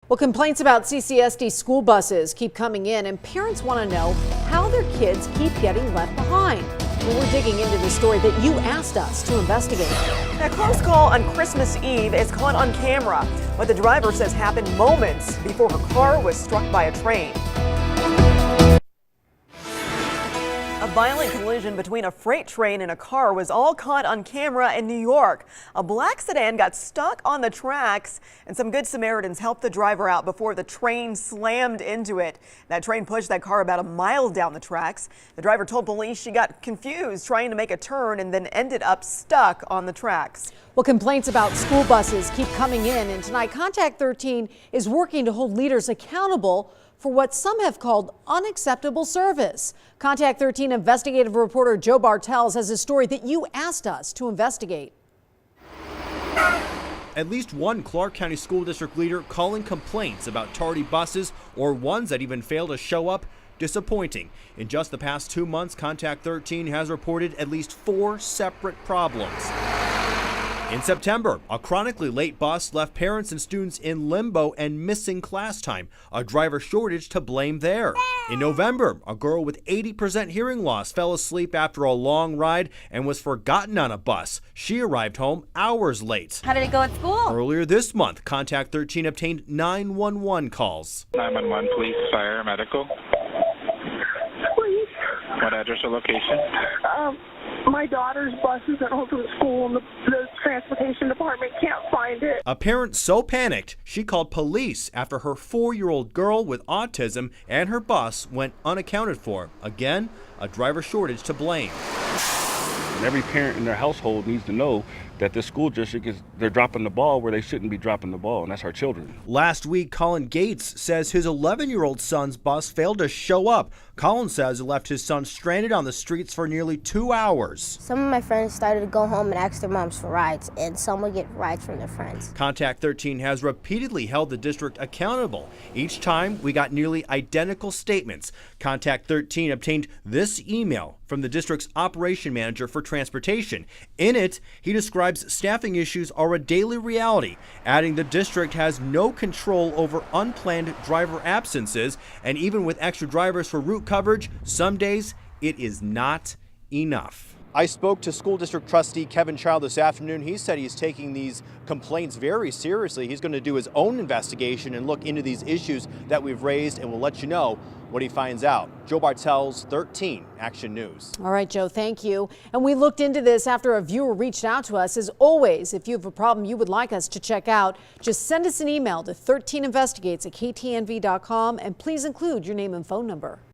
Well, complaints about CCSD school buses keep coming in, and parents want to know how their kids keep getting left behind. Well, we're digging into the story that you asked us to investigate. That close call on Christmas Eve is caught on camera. What the driver says happened moments before her car was struck by a train. A violent collision between a freight train and a car was all caught on camera in New York. A black sedan got stuck on the tracks, and some Good Samaritans helped the driver out before the train slammed into it. That train pushed that car about a mile down the tracks. The driver told police she got confused trying to make a turn and then ended up stuck on the tracks. Well, complaints about school buses keep coming in, and tonight Contact 13 is working to hold leaders accountable for what some have called unacceptable service. Contact 13 investigative reporter Joe Bartels has a story that you asked us to investigate. At least one Clark County School District leader calling complaints about tardy buses or ones that even fail to show up disappointing. In just the past 2 months, Contact 13 has reported at least 4 separate problems. In September, a chronically late bus left parents and students in limbo and missing class time, a driver shortage to blame there. In November, a girl with 80% hearing loss fell asleep after a long ride and was forgotten on a bus. She arrived home hours late. How did it go at school? Earlier this month, Contact 13 obtained 911 calls. 911, police, fire, medical. Please. What address or location? My daughter's bus isn't home from school and the transportation department can't find it. A parent so panicked, she called police after her 4-year-old girl with autism and her bus went unaccounted for. Again, a driver shortage to blame. Every parent in their household needs to know that the school district they're dropping the ball where they shouldn't be dropping the ball, and that's our children. Last week, Colin Gates says his 11-year-old son's bus failed to show up. Colin says it left his son stranded on the streets for nearly 2 hours. Some of my friends started to go home and ask their moms for rides, and some would get rides from their friends. Contact 13 has repeatedly held the district accountable. Each time, we got nearly identical statements. Contact 13 obtained this email from the district's operation manager for transportation. In it, he describes staffing issues are a daily reality, adding the district has no control over unplanned driver absences, and even with extra drivers for route coverage, some days it is not enough. I spoke to school district trustee Kevin Child this afternoon. He said he's taking these complaints very seriously. He's going to do his own investigation and look into these issues that we've raised, and we'll let you know what he finds out. Joe Bartels, 13 Action News. All right, Joe, thank you. And we looked into this after a viewer reached out to us. As always, if you have a problem you would like us to check out, just send us an email to 13investigates@ktnv.com, and please include your name and phone number.